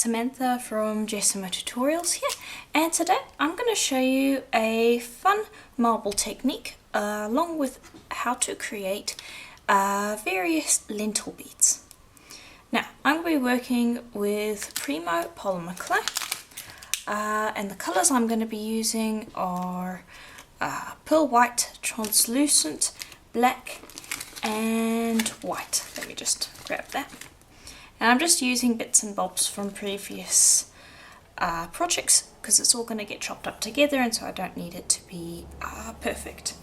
Samantha from Jessima Tutorials here, and today I'm going to show you a fun marble technique along with how to create various lentil beads. Now I'm going to be working with Primo Polymer clay, and the colours I'm going to be using are pearl white, translucent, black and white. Let me just grab that. And I'm just using bits and bobs from previous projects because it's all going to get chopped up together, and so I don't need it to be perfect.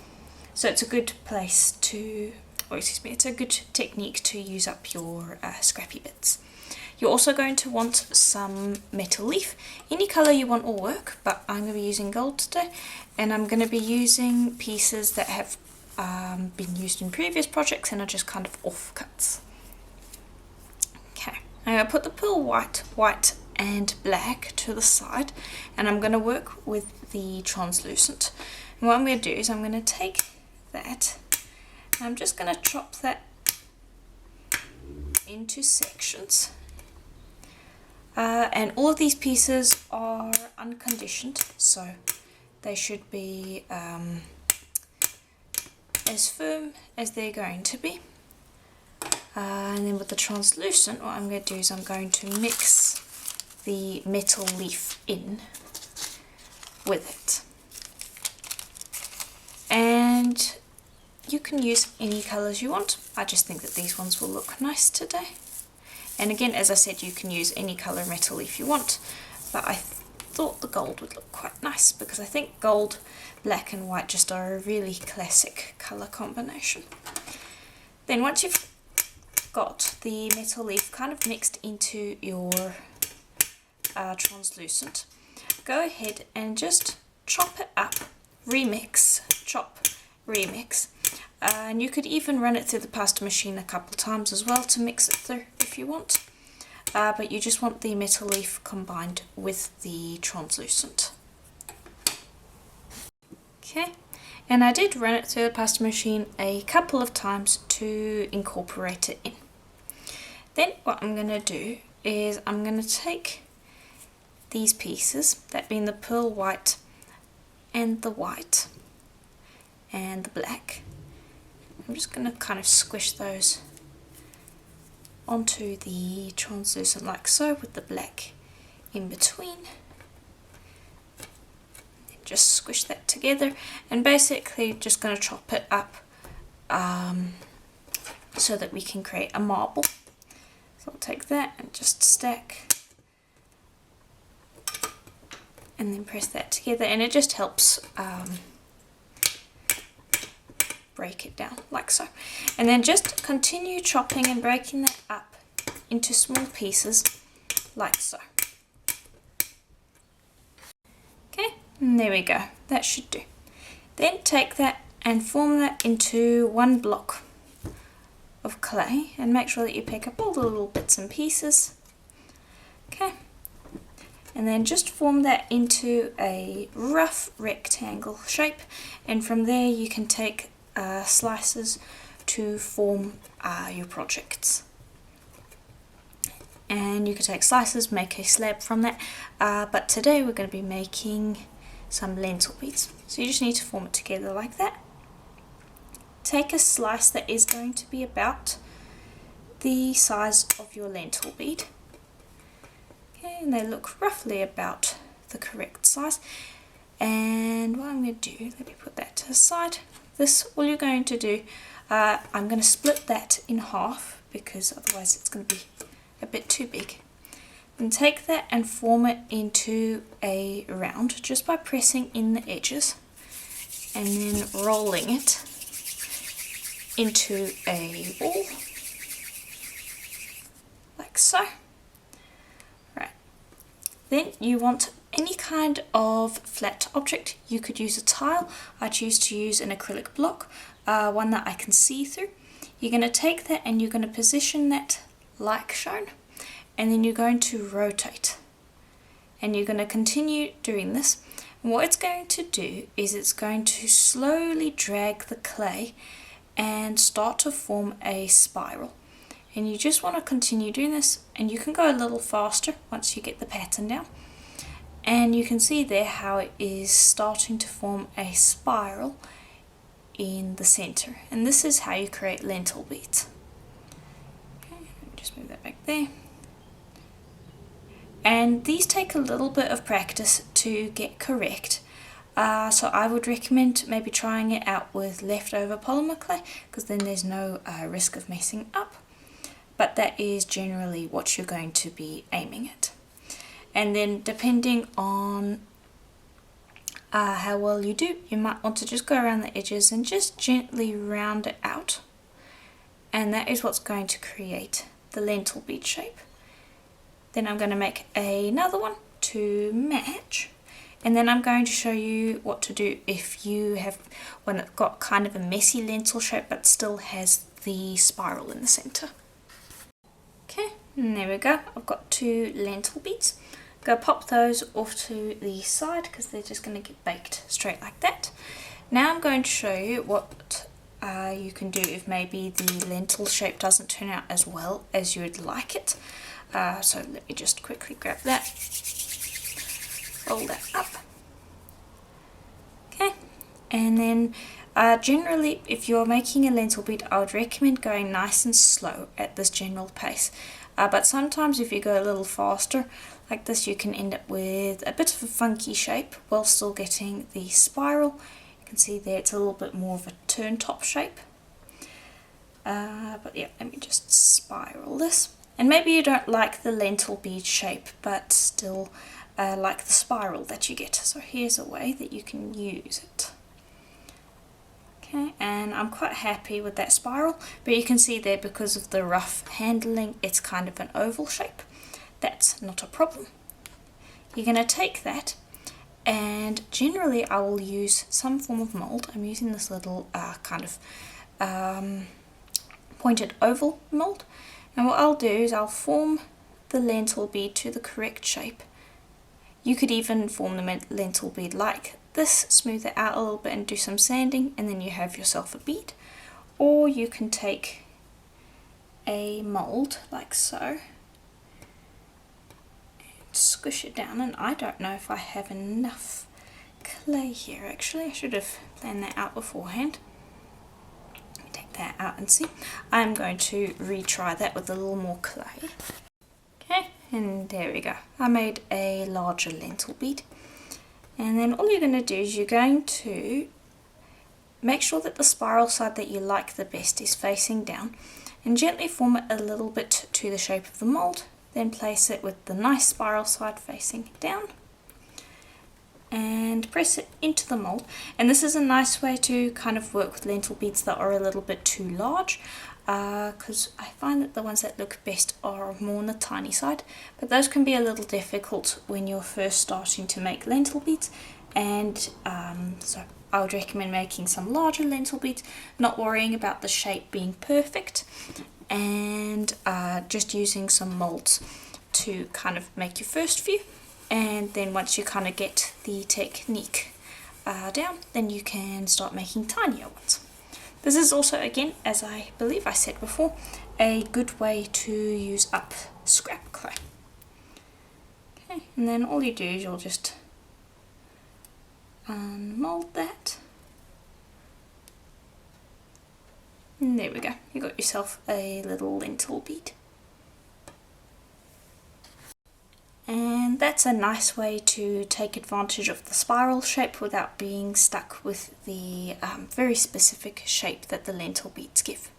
So it's a good place to, it's a good technique to use up your scrappy bits. You're also going to want some metal leaf. Any colour you want will work, but I'm going to be using gold today, and I'm going to be using pieces that have been used in previous projects and are just kind of offcuts. Okay, I'm going to put the pearl white, white and black to the side, and I'm going to work with the translucent. And what I'm going to do is I'm going to take that, and I'm just going to chop that into sections. And all of these pieces are unconditioned, so they should be as firm as they're going to be. And then with the translucent, what I'm going to do is I'm going to mix the metal leaf in with it. And you can use any colours you want. I just think that these ones will look nice today. And again, as I said, you can use any colour metal leaf you want, but I thought the gold would look quite nice because I think gold, black and white just are a really classic colour combination. Then once you've got the metal leaf kind of mixed into your translucent, go ahead and just chop it up, remix, chop, remix. And you could even run it through the pasta machine a couple times as well to mix it through if you want. But you just want the metal leaf combined with the translucent. Okay, and I did run it through the pasta machine a couple of times to incorporate it in. Then what I'm going to do is I'm going to take these pieces, that being the pearl white and the white and the black. I'm just going to kind of squish those onto the translucent like so, with the black in between. And just squish that together, and basically just going to chop it up so that we can create a marble. So I'll take that and just stack and then press that together, and it just helps break it down like so. And then just continue chopping and breaking that up into small pieces like so. Okay, and there we go, that should do. Then take that and form that into one block of clay, and make sure that you pick up all the little bits and pieces. Okay, and then just form that into a rough rectangle shape, and from there you can take slices to form your projects. And you can take slices, make a slab from that, but today we're going to be making some lentil beads. So you just need to form it together like that. Take a slice that is going to be about the size of your lentil bead. Okay, and they look roughly about the correct size. And what I'm going to do, let me put that to the side. This, all you're going to do, I'm going to split that in half because otherwise it's going to be a bit too big. Then take that and form it into a round just by pressing in the edges and then rolling it into a ball like so. Right. Then you want any kind of flat object. You could use a tile. I choose to use an acrylic block, one that I can see through. You're going to take that and you're going to position that like shown, and then you're going to rotate, and you're going to continue doing this. And what it's going to do is it's going to slowly drag the clay and start to form a spiral. And you just want to continue doing this, and you can go a little faster once you get the pattern down. And you can see there how it is starting to form a spiral in the center, and this is how you create lentil beads. Okay, just move that back there. And these take a little bit of practice to get correct. So I would recommend maybe trying it out with leftover polymer clay, because then there's no risk of messing up. But that is generally what you're going to be aiming at. And then depending on how well you do, you might want to just go around the edges and just gently round it out. And that is what's going to create the lentil bead shape. Then I'm going to make another one to match. And then I'm going to show you what to do if you have one that's got kind of a messy lentil shape but still has the spiral in the center. Okay, and there we go. I've got 2 lentil beads. Go pop those off to the side because they're just going to get baked straight like that. Now I'm going to show you what you can do if maybe the lentil shape doesn't turn out as well as you would like it. So let me just quickly grab that, roll that up. Okay, and then generally if you're making a lentil bead, I would recommend going nice and slow at this general pace. But sometimes if you go a little faster like this, you can end up with a bit of a funky shape while still getting the spiral. You can see there it's a little bit more of a turn top shape. But yeah, let me just spiral this. And maybe you don't like the lentil bead shape, but still like the spiral that you get. So here's a way that you can use it. Okay, and I'm quite happy with that spiral, but you can see there because of the rough handling, it's kind of an oval shape. That's not a problem. You're going to take that, and generally I will use some form of mold. I'm using this little kind of pointed oval mold. And what I'll do is I'll form the lentil bead to the correct shape. You could even form the lentil bead like this, smooth it out a little bit and do some sanding, and then you have yourself a bead. Or you can take a mold like so and squish it down, and I don't know if I have enough clay here actually. I should have planned that out beforehand. Take that out and see. I'm going to retry that with a little more clay. Okay, and there we go. I made a larger lentil bead. And then all you're going to do is you're going to make sure that the spiral side that you like the best is facing down, and gently form it a little bit to the shape of the mold. Then place it with the nice spiral side facing down and press it into the mold. And this is a nice way to kind of work with lentil beads that are a little bit too large, because I find that the ones that look best are more on the tiny side, but those can be a little difficult when you're first starting to make lentil beads. And so I would recommend making some larger lentil beads, not worrying about the shape being perfect, and just using some molds to kind of make your first few. And then once you kind of get the technique down, then you can start making tinier ones. This is also, again, as I believe I said before, a good way to use up scrap clay. Okay, and then all you do is you'll just unmold that. And there we go, you got yourself a little lentil bead. And that's a nice way to take advantage of the spiral shape without being stuck with the very specific shape that the lentil beads give.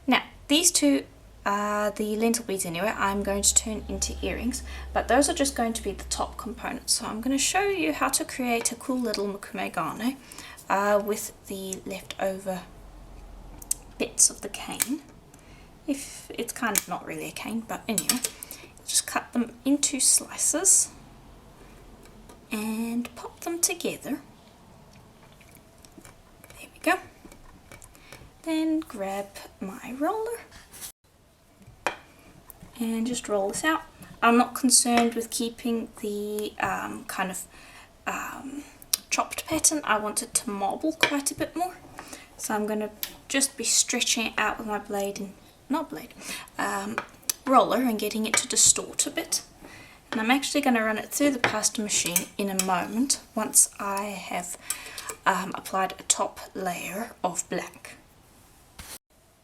Now, these two are the lentil beads anyway. I'm going to turn into earrings, but those are just going to be the top components. So I'm going to show you how to create a cool little Mokume Gane with the leftover bits of the cane. If it's kind of not really a cane, but anyway. Just cut them into slices and pop them together. There we go. Then grab my roller and just roll this out. I'm not concerned with keeping the kind of chopped pattern. I want it to marble quite a bit more. So I'm going to just be stretching it out with my blade and roller and getting it to distort a bit. And I'm actually going to run it through the pasta machine in a moment once I have applied a top layer of black.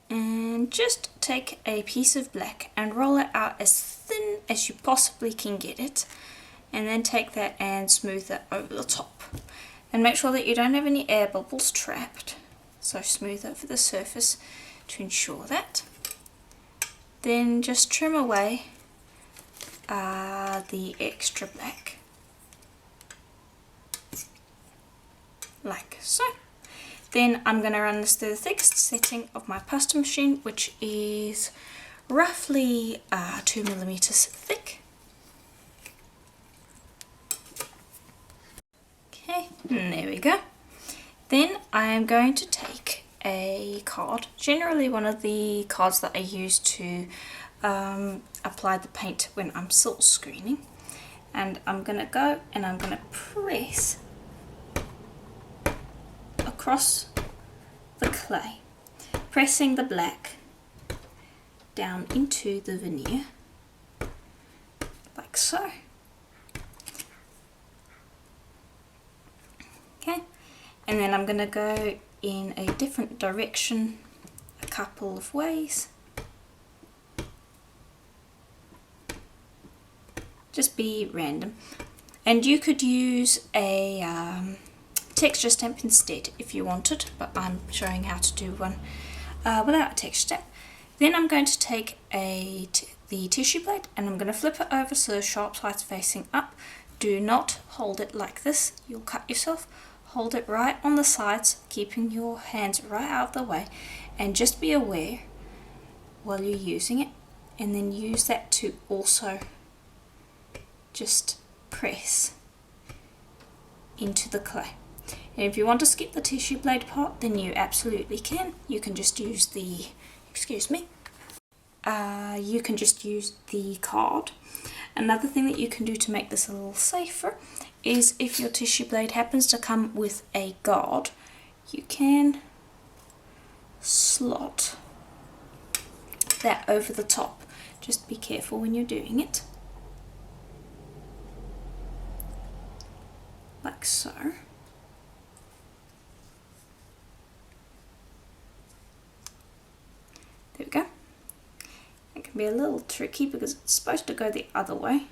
And just take a piece of black and roll it out as thin as you possibly can get it, and then take that and smooth it over the top. And make sure that you don't have any air bubbles trapped, so smooth over the surface to ensure that. Then just trim away the extra black, like so. Then I'm going to run this through the thickest setting of my pasta machine, which is roughly 2mm thick. Okay, and there we go. Then I am going to take a card, generally one of the cards that I use to apply the paint when I'm silk screening, and I'm going to go and I'm going to press across the clay, pressing the black down into the veneer, like so. Okay, and then I'm going to go in a different direction a couple of ways. Just be random, and you could use a texture stamp instead if you wanted, but I'm showing how to do one without a texture stamp. Then I'm going to take the tissue blade and I'm going to flip it over so the sharp side's facing up. Do not hold it like this, you'll cut yourself. Hold it right on the sides, keeping your hands right out of the way, and just be aware while you're using it, and then use that to also just press into the clay. And if you want to skip the tissue blade part, then you absolutely can. You can just use the, you can just use the card. Another thing that you can do to make this a little safer is if your tissue blade happens to come with a guard, you can slot that over the top. Just be careful when you're doing it. Like so. There we go. It can be a little tricky because it's supposed to go the other way.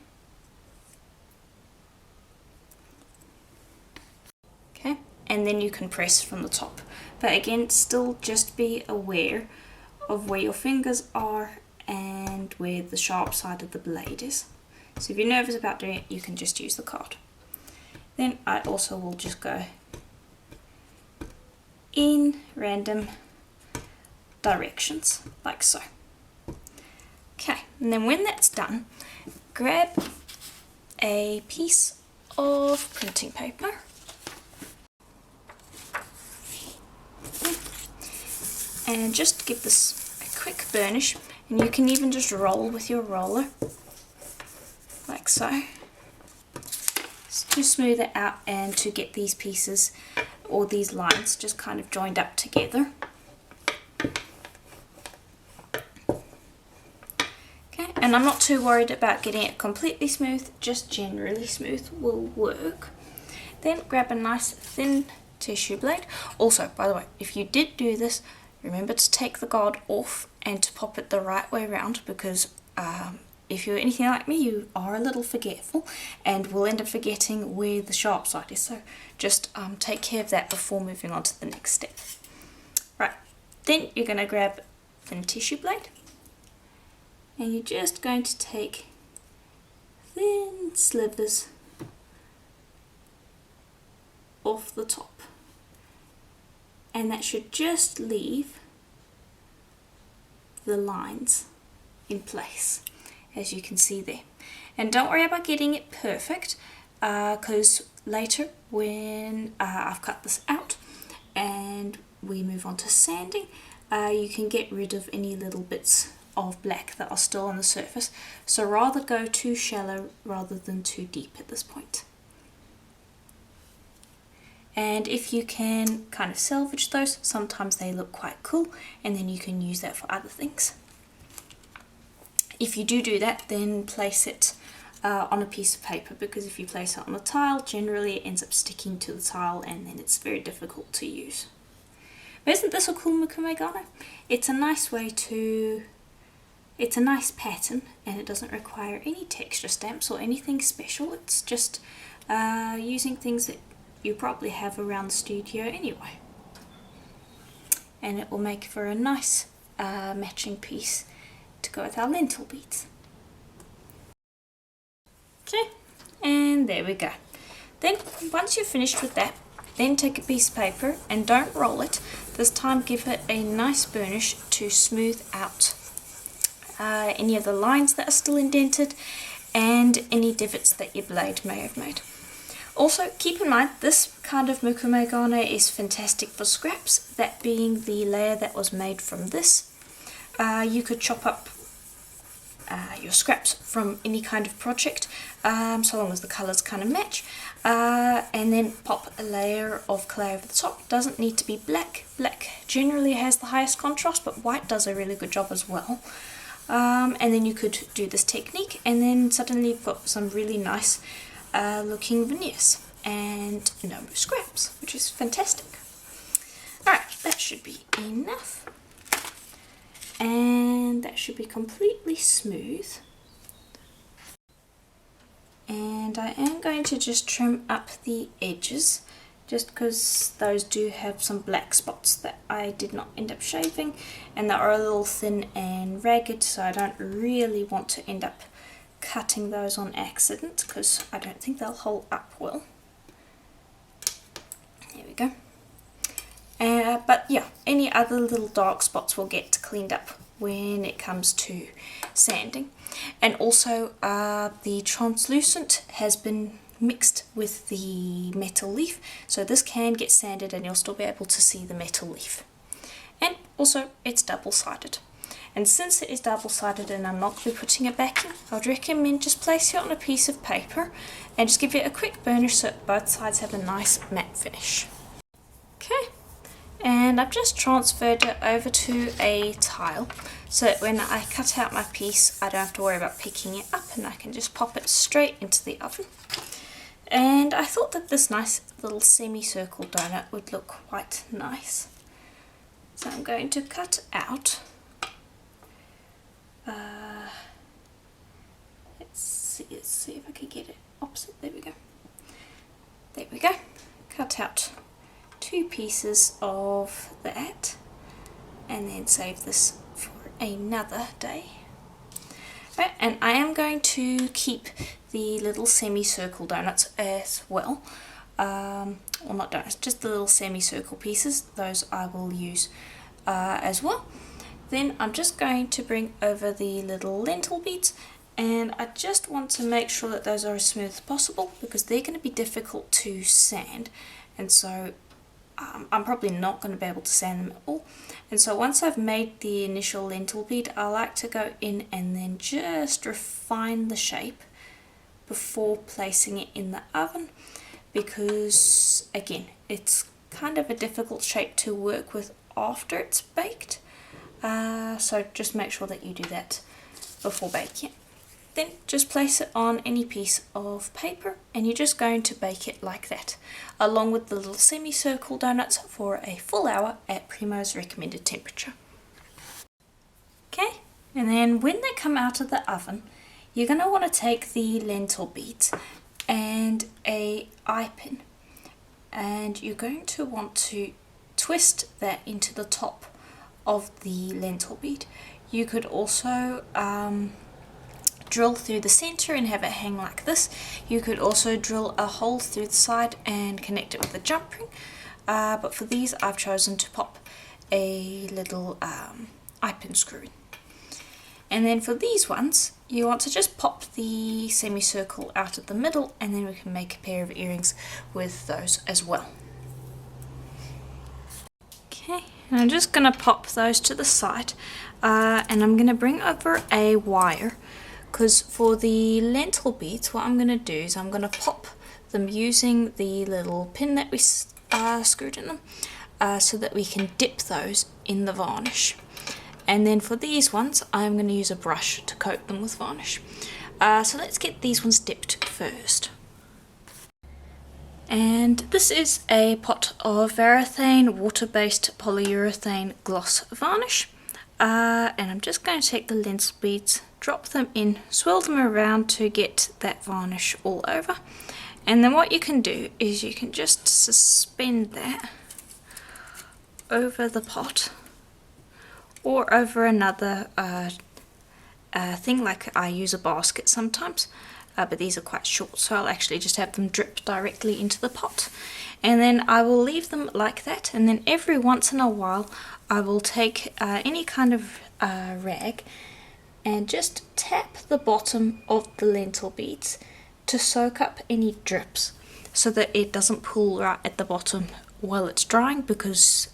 Okay, and then you can press from the top. But again, still just be aware of where your fingers are and where the sharp side of the blade is. So if you're nervous about doing it, you can just use the card. Then I also will just go in random directions, like so. Okay, and then when that's done, grab a piece of printing paper and just give this a quick burnish, and you can even just roll with your roller, like so, to smooth it out and to get these pieces or these lines just kind of joined up together. And I'm not too worried about getting it completely smooth, just generally smooth will work. Then grab a nice thin tissue blade. Also, by the way, if you did do this, remember to take the guard off and to pop it the right way around, because if you're anything like me, you are a little forgetful and will end up forgetting where the sharp side is. So just take care of that before moving on to the next step. Right, then you're going to grab a thin tissue blade. And you're just going to take thin slivers off the top, and that should just leave the lines in place, as you can see there. And don't worry about getting it perfect, because later when I've cut this out and we move on to sanding, you can get rid of any little bits of black that are still on the surface. So rather go too shallow rather than too deep at this point. And if you can kind of salvage those, sometimes they look quite cool, and then you can use that for other things. if you do that, then place it on a piece of paper, because if you place it on a tile, generally it ends up sticking to the tile and then it's very difficult to use. But isn't this a cool Mokume Gane? It's a nice way to... It's a nice pattern and it doesn't require any texture stamps or anything special. It's just using things that you probably have around the studio anyway. And it will make for a nice matching piece to go with our lentil beads. Okay, and there we go. Then once you're finished with that, then take a piece of paper and don't roll it. This time give it a nice burnish to smooth out any of the lines that are still indented and any divots that your blade may have made. Also keep in mind, this kind of Mokume Gane is fantastic for scraps, that being the layer that was made from this. You could chop up your scraps from any kind of project, so long as the colours kind of match, and then pop a layer of clay over the top. Doesn't need to be black. Black generally has the highest contrast, but white does a really good job as well. And then you could do this technique and then suddenly you've got some really nice looking veneers and no scraps, which is fantastic. Alright, that should be enough. And that should be completely smooth. And I am going to just trim up the edges, just because those do have some black spots that I did not end up shaving, and they are a little thin and ragged, so I don't really want to end up cutting those on accident, because I don't think they'll hold up well. There we go. But yeah, any other little dark spots will get cleaned up when it comes to sanding. And also the translucent has been mixed with the metal leaf, so this can get sanded and you'll still be able to see the metal leaf. And also it's double-sided. And since it is double-sided and I'm not going to be putting it back in, I would recommend just place it on a piece of paper and just give it a quick burnish so that both sides have a nice matte finish. Okay. And I've just transferred it over to a tile so that when I cut out my piece I don't have to worry about picking it up, and I can just pop it straight into the oven. And I thought that this nice little semicircle donut would look quite nice. So I'm going to cut out, let's see if I can get it opposite, there we go. There we go, cut out 2 pieces of that and then save this for another day. Right, and I am going to keep the little semicircle donuts as well, well not donuts, just the little semicircle pieces, those I will use as well. Then I'm just going to bring over the little lentil beads, and I just want to make sure that those are as smooth as possible because they're going to be difficult to sand, and so I'm probably not going to be able to sand them at all. And so once I've made the initial lentil bead, I like to go in and then just refine the shape before placing it in the oven, because again it's kind of a difficult shape to work with after it's baked, so just make sure that you do that before baking it. Then just place it on any piece of paper and you're just going to bake it like that, along with the little semicircle donuts for a full hour at Primo's recommended temperature. Okay, and then when they come out of the oven, you're going to want to take the lentil beads and a eye pin, and you're going to want to twist that into the top of the lentil bead. You could also drill through the center and have it hang like this. You could also drill a hole through the side and connect it with a jump ring, but for these I've chosen to pop a little eye pin screw in. And then for these ones you want to just pop the semicircle out of the middle, and then we can make a pair of earrings with those as well. Okay, and I'm just going to pop those to the side, and I'm going to bring over a wire, because for the lentil beads what I'm going to do is I'm going to pop them using the little pin that we screwed in them, so that we can dip those in the varnish. And then for these ones, I'm going to use a brush to coat them with varnish. So let's get these ones dipped first. And this is a pot of Varathane water-based polyurethane gloss varnish. And I'm just going to take the lentil beads, drop them in, swirl them around to get that varnish all over. And then what you can do is you can just suspend that over the pot or over another thing, like I use a basket sometimes. But these are quite short, so I'll actually just have them drip directly into the pot. And then I will leave them like that, and then every once in a while I will take any kind of rag and just tap the bottom of the lentil beads to soak up any drips so that it doesn't pool right at the bottom while it's drying, because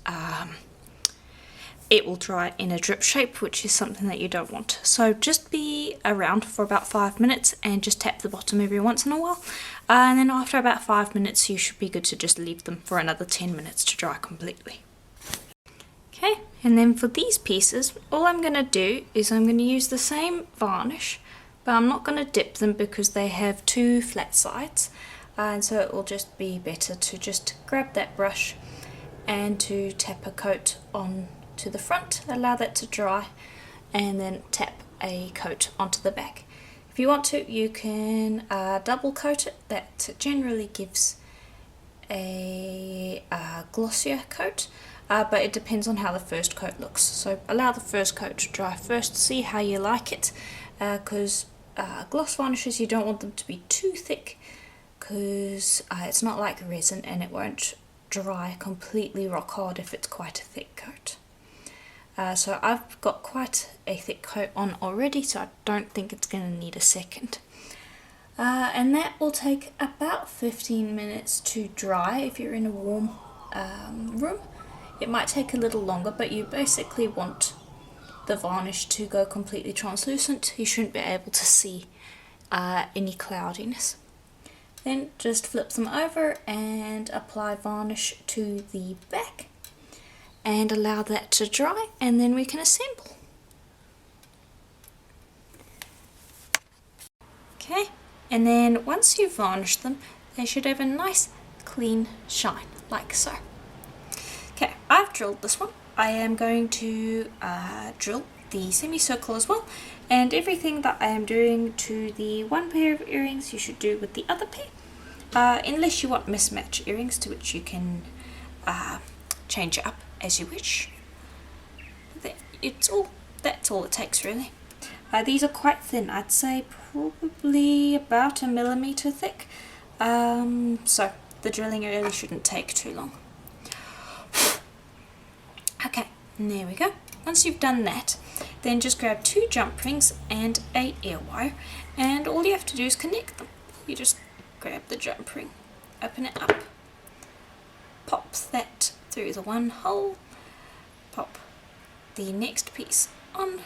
it will dry in a drip shape, which is something that you don't want. So just be around for about 5 minutes and just tap the bottom every once in a while. And then after about 5 minutes, you should be good to just leave them for another 10 minutes to dry completely. Okay, and then for these pieces, all I'm going to do is I'm going to use the same varnish, but I'm not going to dip them because they have two flat sides. And so it will just be better to just grab that brush and to tap a coat on to the front, allow that to dry, and then tap a coat onto the back. If you want to, you can double coat it. That generally gives a glossier coat, but it depends on how the first coat looks. So allow the first coat to dry first, see how you like it, because gloss varnishes, you don't want them to be too thick, because it's not like resin and it won't dry completely rock hard if it's quite a thick coat. So I've got quite a thick coat on already, so I don't think it's going to need a second. And that will take about 15 minutes to dry if you're in a warm room. It might take a little longer, but you basically want the varnish to go completely translucent. You shouldn't be able to see any cloudiness. Then just flip them over and apply varnish to the back and allow that to dry, and then we can assemble. Okay, and then once you've varnished them, they should have a nice clean shine, like so. Okay, I've drilled this one. I am going to drill the semicircle as well, and everything that I am doing to the one pair of earrings you should do with the other pair, unless you want mismatch earrings, to which you can change it up as you wish. That's all it takes really. These are quite thin, I'd say probably about 1 millimeter thick, so the drilling really shouldn't take too long. Okay, and there we go. Once you've done that, then just grab 2 jump rings and a ear wire, and all you have to do is connect them. You just grab the jump ring, open it up, pop that through the one hole, pop the next piece on,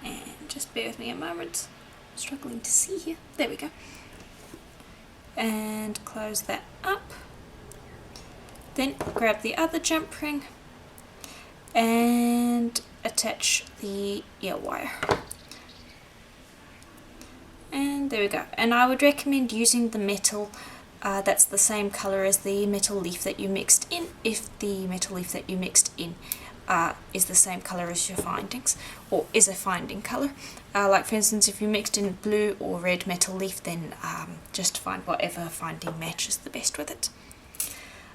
and just bear with me a moment, I'm struggling to see here, there we go, and close that up. Then grab the other jump ring and attach the ear wire, and there we go. And I would recommend using the metal that's the same colour as the metal leaf that you mixed in, if the metal leaf that you mixed in is the same colour as your findings, or is a finding colour. Like for instance, if you mixed in blue or red metal leaf, then just find whatever finding matches the best with it.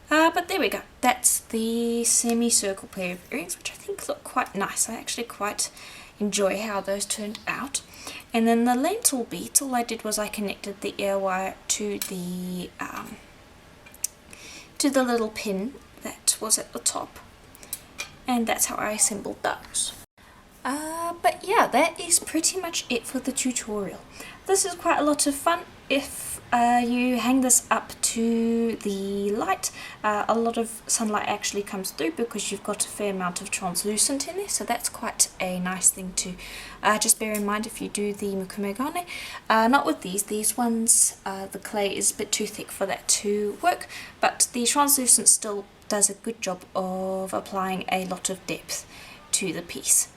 But there we go, that's the semicircle pair of earrings, which I think look quite nice. I actually quite enjoy how those turned out. And then the lentil beads, all I did was I connected the ear wire to the little pin that was at the top, and that's how I assembled those. But yeah, that is pretty much it for the tutorial. This is quite a lot of fun. If you hang this up to the light, a lot of sunlight actually comes through because you've got a fair amount of translucent in there, so that's quite a nice thing to just bear in mind if you do the Mokume Gane. Not with these ones, the clay is a bit too thick for that to work, but the translucent still does a good job of applying a lot of depth to the piece.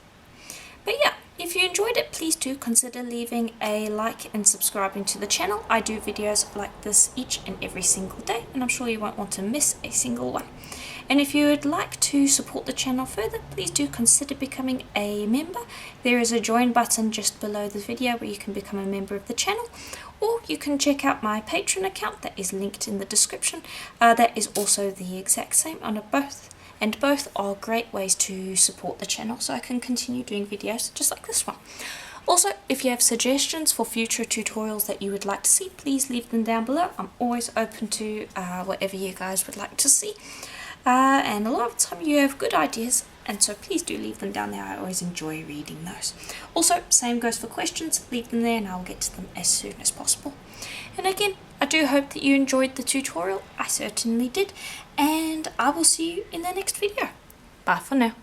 But yeah, if you enjoyed it, please do consider leaving a like and subscribing to the channel. I do videos like this each and every single day, and I'm sure you won't want to miss a single one. And if you would like to support the channel further, please do consider becoming a member. There is a join button just below the video where you can become a member of the channel, or you can check out my Patreon account that is linked in the description. That is also the exact same on both, and both are great ways to support the channel so I can continue doing videos just like this one. Also, if you have suggestions for future tutorials that you would like to see, please leave them down below. I'm always open to whatever you guys would like to see. And a lot of the time you have good ideas, and so please do leave them down there. I always enjoy reading those. Also, same goes for questions. Leave them there and I'll get to them as soon as possible. And again, I do hope that you enjoyed the tutorial. I certainly did. And I will see you in the next video. Bye for now.